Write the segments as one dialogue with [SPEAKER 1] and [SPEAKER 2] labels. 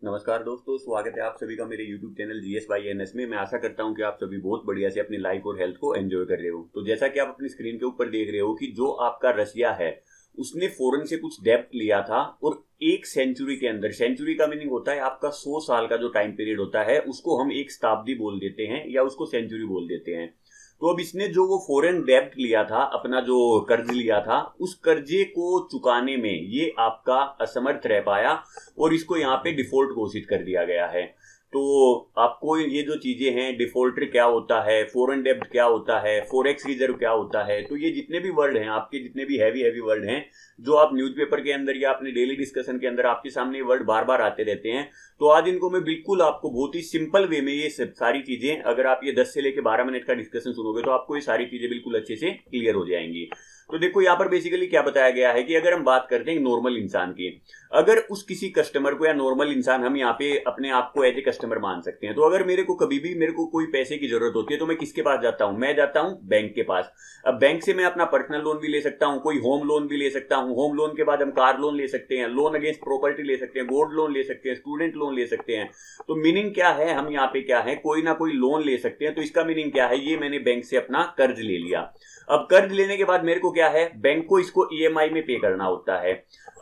[SPEAKER 1] नमस्कार दोस्तों, स्वागत है आप सभी का मेरे YouTube channel GS by NS में। मैं आशा करता हूं कि आप सभी बहुत बढ़िया से अपनी लाइफ और हेल्थ को एंजॉय कर रहे हो। तो जैसा कि आप अपनी स्क्रीन के ऊपर देख रहे हो कि जो आपका रसिया है उसने फॉरेन से कुछ डेब्ट लिया था और एक सेंचुरी के अंदर, सेंचुरी का मीनिंग होता है आपका 100 साल का जो टाइम पीरियड होता है उसको हम एक शताब्दी बोल देते हैं या उसको सेंचुरी बोल देते हैं। तो अब इसने जो वो फॉरेन डेब्ट लिया था, अपना जो कर्ज लिया था, उस कर्जे को चुकाने में ये आपका असमर्थ रह पाया और इसको यहाँ पे डिफॉल्ट घोषित कर दिया गया है। तो आपको ये जो चीजें हैं, डिफॉल्टर क्या होता है, फॉरेन डेब्ट क्या होता है, फॉरेक्स रिजर्व क्या होता है, तो ये जितने भी वर्ड हैं आपके, जितने भी हैवी हैवी वर्ड हैं जो आप न्यूज़पेपर के अंदर या अपने डेली डिस्कशन के अंदर आपके सामने ये वर्ड बार बार आते रहते हैं, तो आज इनको मैं बिल्कुल आपको बहुत ही सिंपल वे में ये सब सारी चीजें, अगर आप ये 10 से लेकर 12 मिनट का डिस्कशन सुनोगे तो आपको ये सारी चीजें बिल्कुल अच्छे से क्लियर हो जाएंगी। तो देखो यहाँ पर बेसिकली क्या बताया गया है कि अगर हम बात करते हैं नॉर्मल इंसान की, अगर उस किसी कस्टमर को, या नॉर्मल इंसान हम यहाँ पे अपने आप को एज ए कस्टमर मान सकते हैं, तो अगर मेरे को कभी भी मेरे को कोई पैसे की जरूरत होती है तो मैं किसके पास जाता हूं? मैं जाता हूं बैंक के पास। अब बैंक से मैं अपना पर्सनल लोन भी ले सकता हूं, कोई होम लोन भी ले सकता हूं, होम लोन के बाद हम कार लोन ले सकते हैं, लोन अगेंस्ट प्रॉपर्टी ले सकते हैं, गोल्ड लोन ले सकते हैं, स्टूडेंट लोन ले सकते हैं। तो मीनिंग क्या है, हम यहाँ पे क्या है, कोई ना कोई लोन ले सकते हैं। तो इसका मीनिंग क्या है, ये मैंने बैंक से अपना कर्ज ले लिया। अब कर्ज लेने के बाद मेरे को क्या है, बैंक को इसको ईएमआई में पे करना होता है।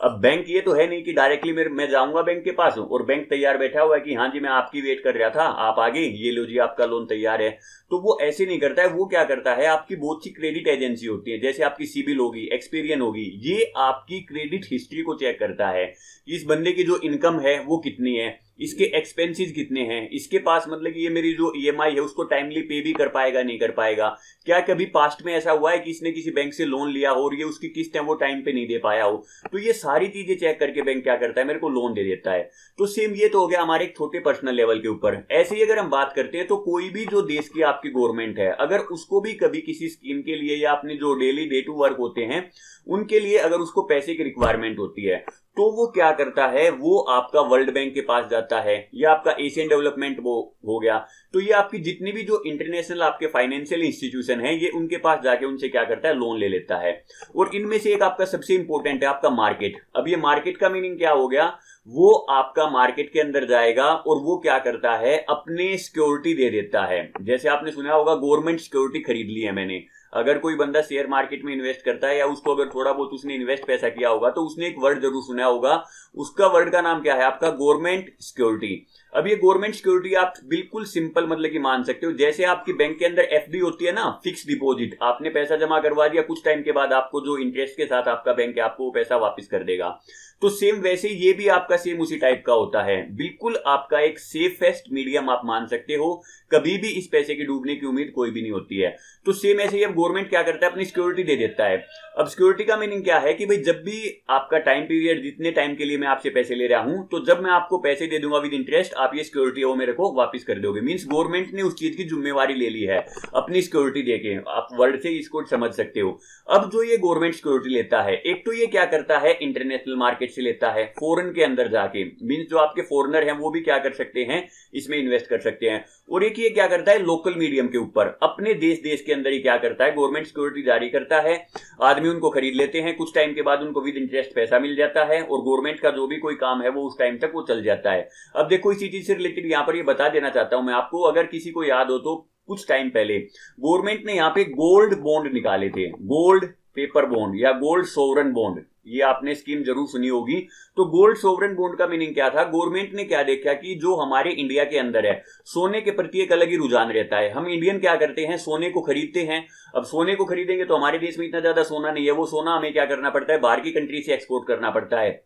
[SPEAKER 1] अब बैंक ये तो है नहीं कि डायरेक्टली मैं जाऊंगा बैंक के पास और बैंक तैयार बैठा हुआ है कि हाँ जी मैं आपकी वेट कर रहा था, आप आगे, ये लो जी आपका लोन तैयार है। तो वो ऐसे नहीं करता है। वो क्या करता है, आपकी बहुत सी क्रेडिट एजेंसी होती है, जैसे आपकी सिबिल होगी, एक्सपीरियन होगी, ये आपकी क्रेडिट हिस्ट्री को चेक करता है कि इस बंदे की जो इनकम है वो कितनी है, इसके एक्सपेंसेस कितने हैं, इसके पास मतलब कि ये मेरी जो ईएमआई है उसको टाइमली पे भी कर पाएगा नहीं कर पाएगा, क्या कभी पास्ट में ऐसा हुआ है कि इसने किसी बैंक से लोन लिया हो और ये उसकी किस्त है वो टाइम पे नहीं दे पाया हो। तो ये सारी चीजें चेक करके बैंक क्या करता है, मेरे को लोन दे देता है। तो सेम ये तो हो गया हमारे एक छोटे पर्सनल लेवल के ऊपर। ऐसे ही अगर हम बात करते हैं तो कोई भी जो देश की आपकी गवर्नमेंट है, अगर उसको भी कभी किसी स्कीम के लिए या अपने जो डेली डे टू वर्क होते हैं उनके लिए अगर उसको पैसे की रिक्वायरमेंट होती है तो वो क्या करता है, वो आपका वर्ल्ड बैंक के पास जाता है या आपका एशियन डेवलपमेंट वो हो गया। तो ये आपकी जितनी भी जो इंटरनेशनल आपके फाइनेंशियल इंस्टीट्यूशन है ये उनके पास जाके उनसे क्या करता है, लोन ले लेता है। और इनमें से एक आपका सबसे इंपॉर्टेंट है आपका मार्केट। अब ये मार्केट का मीनिंग क्या हो गया, वो आपका मार्केट के अंदर जाएगा और वो क्या करता है, अपने सिक्योरिटी दे देता है। जैसे आपने सुना होगा गवर्नमेंट सिक्योरिटी खरीद ली है मैंने। अगर कोई बंदा शेयर मार्केट में इन्वेस्ट करता है या उसको अगर थोड़ा बहुत उसने इन्वेस्ट पैसा किया होगा तो उसने एक वर्ड जरूर सुना होगा, उसका वर्ड का नाम क्या है, आपका गवर्नमेंट सिक्योरिटी। अब ये गवर्नमेंट सिक्योरिटी आप बिल्कुल सिंपल मतलब कि मान सकते हो, जैसे आपकी बैंक के अंदर एफडी होती है ना, फिक्स डिपॉजिट, आपने पैसा जमा करवा दिया, कुछ टाइम के बाद आपको जो इंटरेस्ट के साथ आपका बैंक है आपको वो पैसा वापस कर देगा। तो सेम वैसे ये भी आपका सेम उसी टाइप का होता है, बिल्कुल आपका एक सेफेस्ट मीडियम आप मान सकते हो। कभी भी इस पैसे की डूबने की उम्मीद कोई भी नहीं होती है। तो सेम ऐसे ही अब गवर्नमेंट क्या करता है, अपनी सिक्योरिटी दे देता है। अब सिक्योरिटी का मीनिंग क्या है कि भाई जब भी आपका टाइम पीरियड, जितने टाइम के लिए मैं आपसे पैसे ले रहा हूं, तो जब मैं आपको पैसे दे दूंगा विद इंटरेस्ट, आप ये सिक्योरिटी है वो मेरे को वापस कर दोगे। मींस गवर्नमेंट ने उस चीज की जिम्मेवारी ले ली है अपनी सिक्योरिटी देके। आप वर्ड से इसको समझ सकते हो। अब जो ये गवर्नमेंट सिक्योरिटी लेता है, एक तो ये क्या करता है, इंटरनेशनल मार्केट से लेता है, फॉरेन के अंदर जाके, मींस जो आपके फॉरेनर हैं वो भी क्या कर सकते हैं, इसमें इन्वेस्ट कर सकते हैं। और एक ये क्या करता है, लोकल मीडियम के ऊपर अपने देश के अंदर ही क्या करता है, गवर्नमेंट सिक्योरिटी जारी करता है, आदमी उनको खरीद लेते हैं, कुछ टाइम के बाद उनको विद इंटरेस्ट पैसा मिल जाता है और गवर्नमेंट का जो भी कोई काम है वो उस टाइम तक वो चल जाता है। अब देखो इसी चीज से रिलेटेड यहां पर ये बता देना चाहता हूं मैं आपको, अगर किसी को याद हो तो कुछ टाइम पहले गवर्नमेंट ने यहाँ पे गोल्ड बॉन्ड निकाले थे, गोल्ड पेपर बॉन्ड या गोल्ड सोवरन बॉन्ड, ये आपने स्कीम जरूर सुनी होगी। तो गोल्ड सोवरन बॉन्ड का मीनिंग क्या था, गवर्नमेंट ने क्या देखा कि जो हमारे इंडिया के अंदर है सोने के प्रति एक अलग ही रुझान रहता है। हम इंडियन क्या करते हैं, सोने को खरीदते हैं। अब सोने को खरीदेंगे तो हमारे देश में इतना ज्यादा सोना नहीं है, वो सोना हमें क्या करना पड़ता है, बाहर की कंट्री से एक्सपोर्ट करना पड़ता है।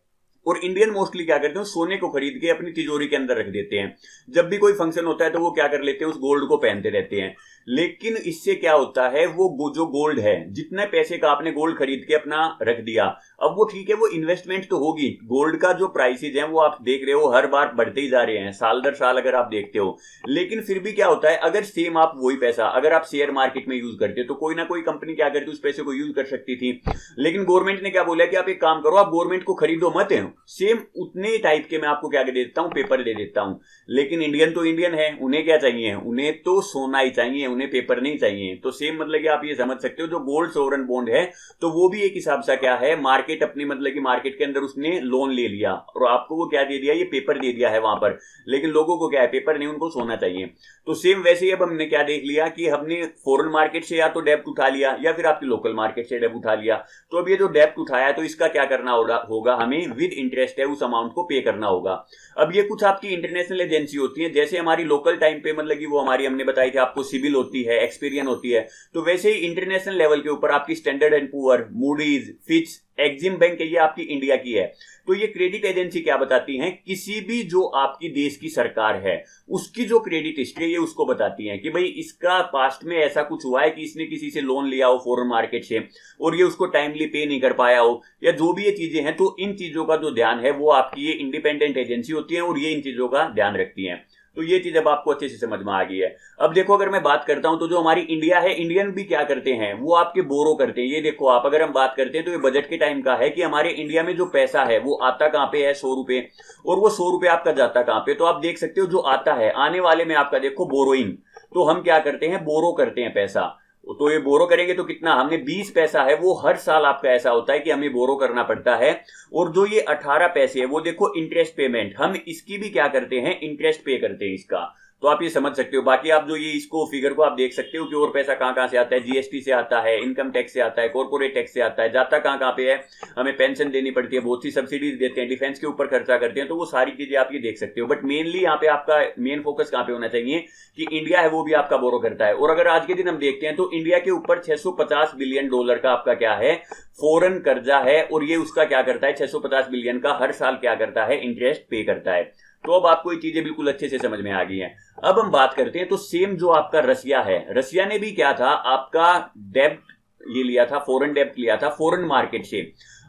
[SPEAKER 1] और इंडियन मोस्टली क्या करते हैं, सोने को खरीद के अपनी तिजोरी के अंदर रख देते हैं। जब भी कोई फंक्शन होता है तो वो क्या कर लेते हैं, उस गोल्ड को पहनते रहते हैं। लेकिन इससे क्या होता है, वो जो गोल्ड है, जितने पैसे का आपने गोल्ड खरीद के अपना रख दिया, अब वो ठीक है, वो इन्वेस्टमेंट तो होगी। गोल्ड का जो प्राइसेज है वो आप देख रहे हो हर बार बढ़ते ही जा रहे हैं, साल दर साल अगर आप देखते हो। लेकिन फिर भी क्या होता है, अगर सेम आप वही पैसा अगर आप शेयर मार्केट में यूज करते तो कोई ना कोई कंपनी क्या करती, उस पैसे को यूज कर सकती थी। लेकिन गवर्नमेंट ने क्या बोला कि आप एक काम करो, आप गवर्नमेंट को खरीदो मत, सेम उतने टाइप के मैं आपको क्या दे देता हूं, पेपर दे देता हूं। लेकिन इंडियन तो इंडियन है, उन्हें क्या चाहिए, उन्हें तो सोना ही चाहिए, उन्हें पेपर नहीं चाहिए। तो सेम मतलब कि आप ये समझ सकते हो जो गोल्ड सोवरन बॉन्ड है तो वो भी एक हिसाब से क्या है, मार्केट अपनी मतलब कि मार्केट के अंदर उसने लोन ले लिया और आपको वो क्या दे दिया, ये पेपर दे दिया है वहां पर, लेकिन लोगों को क्या है, पेपर नहीं, उनको सोना चाहिए। तो सेम वैसे ही अब हमने क्या देख लिया कि हमने फॉरेन मार्केट से या तो डेब्ट उठा लिया या फिर आपकी लोकल मार्केट से डेब्ट उठा लिया। तो अब ये जो डेब्ट उठाया तो इसका क्या करना होगा, हमें विद इंटरेस्ट है उस अमाउंट को पे करना होगा। अब ये कुछ आपकी इंटरनेशनल एजेंसी होती है, जैसे हमारी लोकल टाइम पे मतलब कि वो हमारी हमने बताई थी आपको सिविल होती है, एक्सपीरियन होती है, तो वैसे ही इंटरनेशनल लेवल के ऊपर आपकी Standard and Poor, Moody's, Fitch, Exim Bank है, ये आपकी इंडिया की है। तो ये क्रेडिट एजेंसी क्या बताती हैं, किसी भी जो आपकी देश की सरकार है उसकी जो क्रेडिट हिस्ट्री है ये उसको बताती है कि भाई इसका पास्ट में ऐसा कुछ हुआ है कि इसने किसी से लोन लिया हो फॉरेन मार्केट से और ये उसको टाइमली पे नहीं कर पाया हो, या जो भी ये चीजें हैं। तो इन चीजों का जो ध्यान है वो आपकी ये इंडिपेंडेंट एजेंसी होती है और ये इन चीजों का ध्यान रखती है। तो ये चीज अब आपको अच्छे से समझ में आ गई है। अब देखो अगर मैं बात करता हूं तो जो हमारी इंडिया है, इंडियन भी क्या करते हैं, वो आपके बोरो करते हैं। ये देखो आप, अगर हम बात करते हैं तो ये बजट के टाइम का है कि हमारे इंडिया में जो पैसा है वो आता कहां पे है, 100 रुपए, और वो 100 रुपए आपका जाता कहां पे। तो आप देख सकते हो जो आता है आने वाले में आपका देखो बोरोइंग, तो हम क्या करते हैं, बोरो करते हैं पैसा। तो ये बोरो करेंगे तो कितना, हमने 20 पैसा है वो हर साल आपका ऐसा होता है कि हमें बोरो करना पड़ता है। और जो ये 18 पैसे है वो देखो इंटरेस्ट पेमेंट, हम इसकी भी क्या करते हैं, इंटरेस्ट पे करते हैं इसका। तो आप ये समझ सकते हो। बाकी आप जो ये इसको फिगर को आप देख सकते हो कि और पैसा कहां कहां से आता है, जीएसटी से आता है, इनकम टैक्स से आता है, कॉर्पोरेट टैक्स से आता है, जाता कहां कहां पे है, हमें पेंशन देनी पड़ती है, बहुत सी सब्सिडीज देते हैं, डिफेंस के ऊपर खर्चा करते हैं। तो वो सारी चीजें आप ये देख सकते हो। बट मेनली यहाँ पे आपका मेन फोकस कहां पे होना चाहिए कि इंडिया है वो भी आपका बोरो करता है। और अगर आज के दिन हम देखते हैं तो इंडिया के ऊपर $650 बिलियन का आपका क्या है, फॉरेन कर्जा है, और ये उसका क्या करता है, 650 बिलियन का हर साल क्या करता है, इंटरेस्ट पे करता है। तो अब आपको ये चीजें बिल्कुल अच्छे से समझ में आ गई हैं। अब हम बात करते हैं तो सेम जो आपका रसिया है, रसिया ने भी क्या था, आपका डेब्ट ये लिया था, फॉरेन डेब्ट लिया था फॉरेन मार्केट से।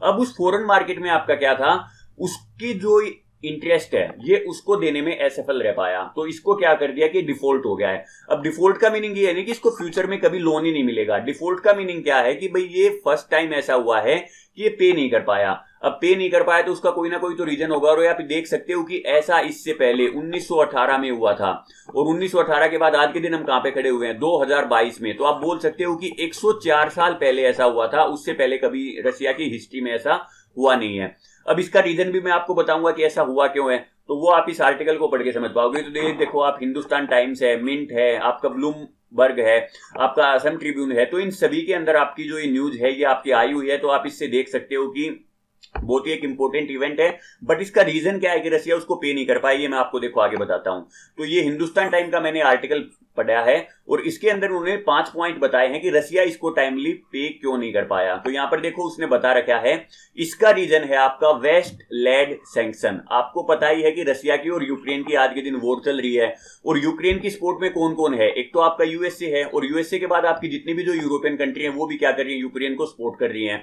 [SPEAKER 1] अब उस फॉरेन मार्केट में आपका क्या था, उसकी जो इंटरेस्ट है ये उसको देने में असफल रह पाया, तो इसको क्या कर दिया कि डिफॉल्ट हो गया है। अब डिफॉल्ट का मीनिंग ये है नहीं कि इसको फ्यूचर में कभी लोन ही नहीं मिलेगा। डिफॉल्ट का मीनिंग क्या है कि भाई ये फर्स्ट टाइम ऐसा हुआ है कि ये पे नहीं कर पाया। अब पे नहीं कर पाया तो उसका कोई ना कोई तो रीजन होगा। और आप देख सकते हो कि ऐसा इससे पहले 1918 में हुआ था, और 1918 के बाद आज के दिन हम कहां पे खड़े हुए हैं, 2022 में। तो आप बोल सकते हो कि 104 साल पहले ऐसा हुआ था, उससे पहले कभी रसिया की हिस्ट्री में ऐसा हुआ नहीं है। अब इसका रीजन भी मैं आपको बताऊंगा कि ऐसा हुआ क्यों है, तो वो आप इस आर्टिकल को पढ़ के समझ पाओगे। तो देखो आप, हिंदुस्तान टाइम्स है, मिंट है, आपका ब्लूमबर्ग है, आपका असम ट्रिब्यून है, तो इन सभी के अंदर आपकी जो ये न्यूज है ये आपकी आई हुई है। तो आप इससे देख सकते हो कि बहुत ही एक इंपॉर्टेंट इवेंट है। बट इसका रीजन क्या है कि रसिया उसको पे नहीं कर पाई, ये मैं आपको देखो आगे बताता हूं। तो ये हिंदुस्तान टाइम का मैंने आर्टिकल पढ़ा है और इसके अंदर उन्होंने 5 पॉइंट बताए हैं कि रसिया इसको टाइमली पे क्यों नहीं कर पाया। तो यहां पर देखो उसने बता रखा है, इसका रीजन है आपका वेस्ट लेड सैंक्शन। आपको पता ही है कि रसिया की और यूक्रेन की आज के दिन वॉर चल रही है, और यूक्रेन की सपोर्ट में कौन कौन है, एक तो आपका यूएसए है, और यूएसए के बाद आपकी जितनी भी जो यूरोपियन कंट्री है वो भी क्या कर रही है, यूक्रेन को सपोर्ट कर रही है।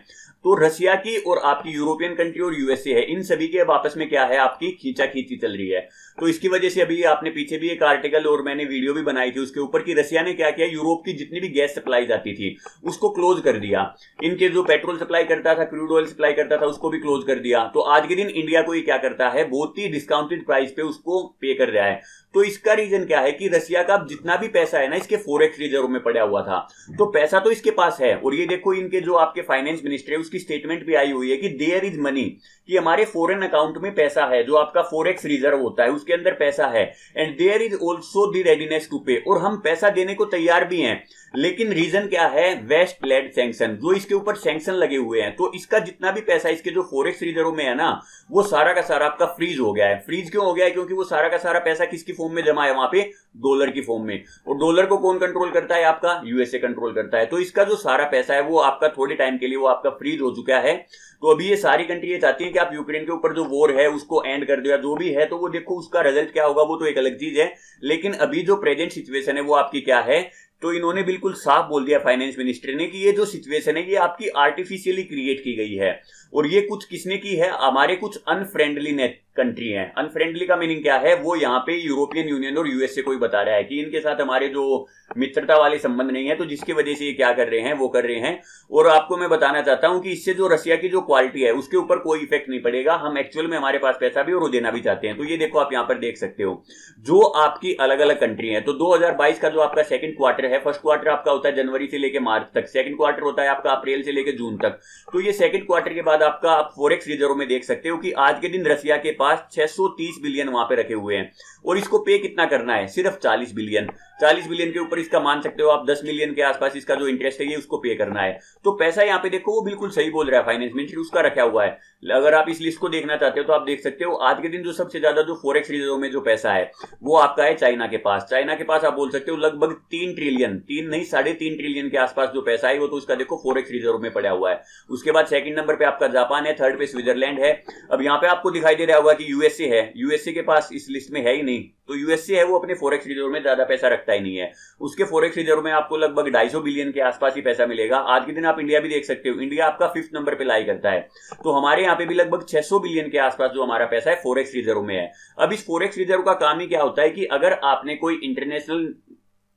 [SPEAKER 1] तो रसिया की और आपकी यूरोपियन कंट्री और यूएसए है, इन सभी के अब आपस में क्या है, आपकी खींचाखींची चल रही है। तो इसकी वजह से अभी आपने पीछे भी एक आर्टिकल और मैंने वीडियो भी बनाई थी उसके ऊपर कि रसिया ने क्या किया, यूरोप की जितनी भी गैस सप्लाई जाती थी उसको क्लोज कर दिया। इनके जो पेट्रोल सप्लाई करता था, क्रूड ऑयल सप्लाई करता था, उसको भी क्लोज कर दिया। तो आज के दिन इंडिया को ये क्या करता है, बहुत ही डिस्काउंटेड प्राइस पे उसको पे कर रहा है। तो इसका रीजन क्या है कि रसिया का जितना भी पैसा है ना इसके फॉरेक्स रिजर्व में पड़ा हुआ था, तो पैसा तो इसके पास है। और ये देखो इनके जो आपके फाइनेंस मिनिस्टर है उसकी स्टेटमेंट भी आई हुई है कि देयर इज मनी, कि हमारे फॉरेन अकाउंट में पैसा है, जो आपका फॉरेक्स रिजर्व होता है उसके अंदर पैसा है, and there is also the readiness to pay, और हम पैसा देने को तैयार भी हैं। लेकिन रीजन क्या है, वेस्ट लेड सैंक्शन, जो इसके ऊपर सैंक्शन लगे हुए हैं। तो इसका जितना भी पैसा इसके जो फॉरेक्स रिजर्व में है ना, वो सारा का सारा आपका फ्रीज हो गया है। फ्रीज क्यों हो गया है, क्योंकि वो सारा का सारा पैसा किसकी फॉर्म में जमा है, वहां पे डॉलर की फॉर्म में। और डॉलर को कौन कंट्रोल करता है, आपका यूएसए कंट्रोल करता है। तो इसका जो सारा पैसा है वो आपका थोड़े टाइम के लिए वो आपका फ्रीज हो चुका है। तो अभी ये सारी कंट्री ये चाहती है कि आप यूक्रेन के ऊपर जो वॉर है उसको एंड कर दो या जो भी है। तो वो देखो उसका रिजल्ट क्या होगा वो तो एक अलग चीज है, लेकिन अभी जो प्रेजेंट सिचुएशन है वो आपकी क्या है। तो इन्होंने बिल्कुल साफ बोल दिया फाइनेंस मिनिस्टर ने कि ये जो सिचुएशन है ये आपकी आर्टिफिशियली क्रिएट की गई है, और ये कुछ किसने की है, हमारे कुछ अनफ्रेंडली कंट्री है। अनफ्रेंडली का मीनिंग क्या है, वो यहाँ पे यूरोपियन यूनियन और यूएसए को ही बता रहा है कि इनके साथ हमारे जो मित्रता वाले संबंध नहीं है, तो जिसकी वजह से ये क्या कर रहे हैं, वो कर रहे हैं। और आपको मैं बताना चाहता हूं कि इससे जो रसिया की जो क्वालिटी है उसके ऊपर कोई इफेक्ट नहीं पड़ेगा। हम एक्चुअल में हमारे पास पैसा भी और वो देना भी चाहते हैं। तो ये देखो आप यहाँ पर देख सकते हो जो आपकी अलग अलग कंट्री है। तो 2022 का जो आपका सेकंड क्वार्टर है, फर्स्ट क्वार्टर आपका होता है जनवरी से लेकर मार्च तक, सेकंड क्वार्टर होता है आपका अप्रैल से लेकर जून तक। तो ये सेकंड क्वार्टर के बाद आपका आप फॉरेक्स रिजर्व में देख सकते हो कि आज के दिन रसिया के पास 630 बिलियन वहां पे रखे हुए हैं, और इसको पे कितना करना है, सिर्फ 40 बिलियन। 40 बिलियन के ऊपर इसका मान सकते हो आप 10 मिलियन के आसपास इसका जो इंटरेस्ट है ये उसको पे करना है। तो पैसा यहाँ पे देखो वो बिल्कुल सही बोल रहा है, फाइनेंस मिनिस्ट्री उसका रखा हुआ है। अगर आप इस लिस्ट को देखना चाहते हो तो आप देख सकते हो आज के दिन जो सबसे ज्यादा जो फॉरेक्स रिजर्व में जो पैसा है वो आपका है चाइना के पास। चाइना के पास आप बोल सकते हो लगभग 3 ट्रिलियन, 3 नहीं 3.5 ट्रिलियन के आसपास जो पैसा है वो तो उसका देखो फॉरेक्स रिजर्व में पड़ा हुआ है। उसके बाद सेकंड नंबर पे आपका जापान है, थर्ड पे स्विट्जरलैंड है। अब यहाँ पे आपको दिखाई दे रहा होगा कि यूएसए है, यूएसए के पास इस लिस्ट में है ही नहीं, तो यूएसए है वो अपने फॉरेक्स रिजर्व में ज्यादा पैसा रखता ही नहीं है। उसके फॉरेक्स रिजर्व में आपको लगभग 250 बिलियन के आसपास ही पैसा मिलेगा। आज के दिन आप इंडिया भी देख सकते हो, इंडिया आपका 5th नंबर पे लाई करता है, तो हमारे यहाँ पे भी लगभग 600 बिलियन के आसपास जो हमारा पैसा है फॉरेक्स रिजर्व में है। अब इस फॉरेक्स रिजर्व का काम ही क्या होता है कि अगर आपने कोई इंटरनेशनल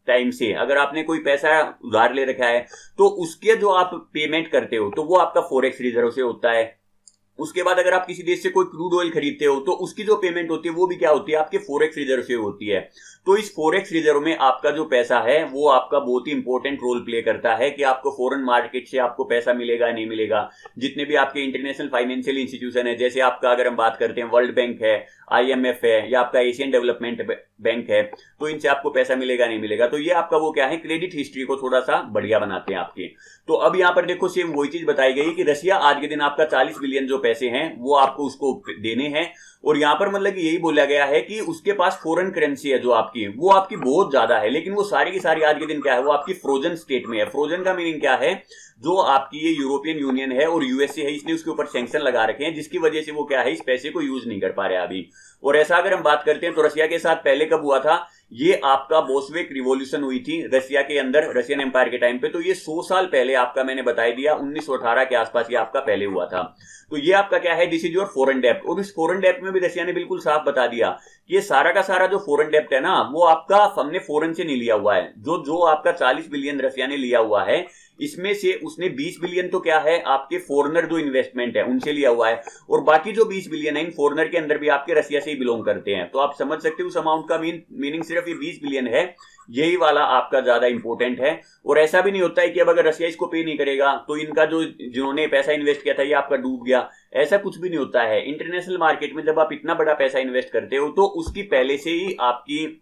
[SPEAKER 1] टाइम से अगर आपने कोई पैसा उधार ले रखा है तो उसके जो आप पेमेंट करते हो तो वो आपका फॉरेक्स रिजर्व से होता है। उसके बाद अगर आप किसी देश से कोई क्रूड ऑयल खरीदते हो तो उसकी जो पेमेंट होती है वो भी क्या होती है, आपके फॉरेक्स रिजर्व से होती है। तो इस फॉरेक्स रिजर्व में आपका जो पैसा है वो आपका बहुत ही इंपॉर्टेंट रोल प्ले करता है कि आपको फॉरेन मार्केट से आपको पैसा मिलेगा नहीं मिलेगा। जितने भी आपके इंटरनेशनल फाइनेंशियल इंस्टीट्यूशन है, जैसे आपका अगर हम बात करते हैं वर्ल्ड बैंक है, IMF है, या आपका एशियन डेवलपमेंट बैंक है, तो इनसे आपको पैसा मिलेगा नहीं मिलेगा। तो ये आपका वो क्या है, क्रेडिट हिस्ट्री को थोड़ा सा बढ़िया बनाते हैं आपकी। तो अब यहाँ पर देखो सेम वही चीज बताई गई कि रसिया आज के दिन आपका 40 बिलियन जो पैसे हैं वो आपको उसको देने हैं, और यहां पर मतलब यही बोला गया है कि उसके पास फॉरेन करेंसी है जो आपकी वो आपकी बहुत ज्यादा है, लेकिन वो सारी की सारी आज के दिन क्या है, वो आपकी फ्रोजन स्टेट में है। फ्रोजन का मीनिंग क्या है, जो आपकी ये यूरोपियन यूनियन है और यूएसए है इसने उसके ऊपर सैंक्शन लगा रखे हैं, जिसकी वजह से वो क्या है इस पैसे को यूज नहीं कर पा रहे अभी। और ऐसा अगर हम बात करते हैं तो रसिया के साथ पहले कब हुआ था, ये आपका बोल्शेविक रिवॉल्यूशन हुई थी रसिया के अंदर, रशियन एम्पायर के टाइम पे। तो ये 100 साल पहले आपका मैंने बता दिया 1918 के आसपास ये आपका पहले हुआ था। तो ये आपका क्या है, दिस इज योर फॉरेन डेप्ट। और इस फॉरेन डेप्ट में भी रसिया ने बिल्कुल साफ बता दिया कि ये सारा का सारा जो फॉरेन डेप्ट है ना वो आपका हमने फॉरेन से नहीं लिया हुआ है। जो आपका 40 बिलियन रसिया ने लिया हुआ है इसमें से उसने 20 बिलियन तो क्या है आपके फॉरेनर जो इन्वेस्टमेंट है उनसे लिया हुआ है, और बाकी जो 20 बिलियन है इन फॉरेनर के अंदर भी आपके रसिया से ही बिलोंग करते हैं। तो आप समझ सकते हो उस अमाउंट का मीनिंग सिर्फ ये 20 बिलियन है, यही वाला आपका ज्यादा इंपॉर्टेंट है। और ऐसा भी नहीं होता है कि अब अगर रसिया इसको पे नहीं करेगा तो इनका जो जिन्होंने पैसा इन्वेस्ट किया था ये आपका डूब गया, ऐसा कुछ भी नहीं होता है। इंटरनेशनल मार्केट में जब आप इतना बड़ा पैसा इन्वेस्ट करते हो तो उसकी पहले से ही आपकी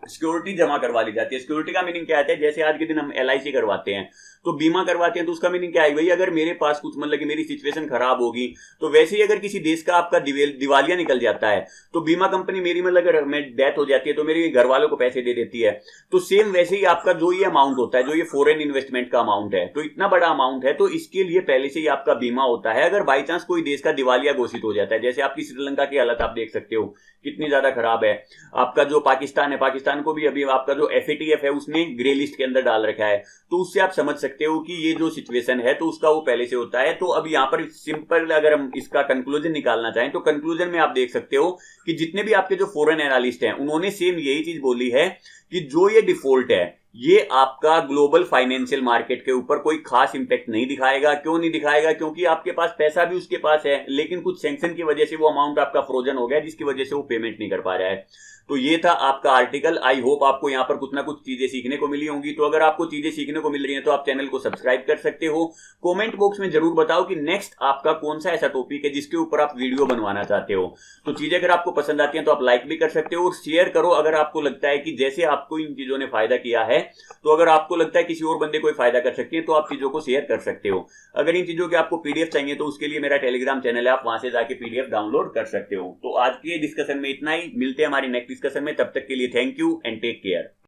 [SPEAKER 1] सिक्योरिटी जमा करवा ली जाती है। सिक्योरिटी का मीनिंग क्या है, जैसे आज के दिन हम LIC करवाते हैं तो बीमा करवाते हैं, तो उसका मीनिंग क्या है भाई, अगर मेरे पास कुछ मतलब कि मेरी सिचुएशन खराब होगी तो वैसे ही अगर किसी देश का आपका दिवालिया निकल जाता है तो बीमा कंपनी मेरी मतलब अगर मैं डेथ हो जाती है तो मेरे घर वालों को पैसे दे देती है। तो सेम वैसे ही आपका जो ये अमाउंट होता है, जो ये फॉरेन इन्वेस्टमेंट का अमाउंट है, तो इतना बड़ा अमाउंट है तो इसके लिए पहले से ही आपका बीमा होता है। अगर बाई चांस कोई देश का दिवालिया घोषित हो जाता है, जैसे आपकी श्रीलंका की हालत आप देख सकते हो कितनी ज्यादा खराब है, आपका जो पाकिस्तान है, पाकिस्तान को भी अभी आपका जो FATF है उसने ग्रे लिस्ट के अंदर डाल रखा है, तो उससे आप समझ सकते हो कि ये जो सिचुएशन है तो उसका वो पहले से होता है। तो अब यहाँ पर सिंपल अगर हम इसका कंक्लूजन निकालना चाहें तो कंक्लूजन में आप देख सकते हो कि जितने भी आपके जो फॉरेन एनालिस्ट हैं उन्होंने सेम यही चीज बोली है कि जो ये डिफॉल्ट है ये आपका ग्लोबल फाइनेंशियल मार्केट के ऊपर कोई खास इंपैक्ट नहीं दिखाएगा। क्यों नहीं दिखाएगा, क्योंकि आपके पास पैसा भी उसके पास है लेकिन कुछ सैंक्शन की वजह से वो अमाउंट आपका फ्रोजन हो गया जिसकी वजह से वो पेमेंट नहीं कर पा रहा है। तो ये था आपका आर्टिकल। आई होप आपको यहाँ पर कुछ ना कुछ चीजें सीखने को मिली होंगी। तो अगर आपको चीजें सीखने को मिल रही हैं तो आप चैनल को सब्सक्राइब कर सकते हो। कमेंट बॉक्स में जरूर बताओ कि नेक्स्ट आपका कौन सा ऐसा टॉपिक है जिसके ऊपर आप वीडियो बनवाना चाहते हो। तो चीजें अगर आपको पसंद आती हैं तो आप लाइक भी कर सकते हो और शेयर करो अगर आपको लगता है कि जैसे आपको इन चीजों ने फायदा किया है, तो अगर आपको लगता है किसी और बंदे को फायदा कर सकती है तो आप चीजों को शेयर कर सकते हो। अगर इन चीजों के आपको PDF चाहिए तो उसके लिए मेरा टेलीग्राम चैनल है, आप वहां से जाके PDF डाउनलोड कर सकते हो। तो आज के डिस्कशन में इतना ही, मिलते हैं हमारी नेक्स्ट डिस्कशन में, तब तक के लिए thank you and take care.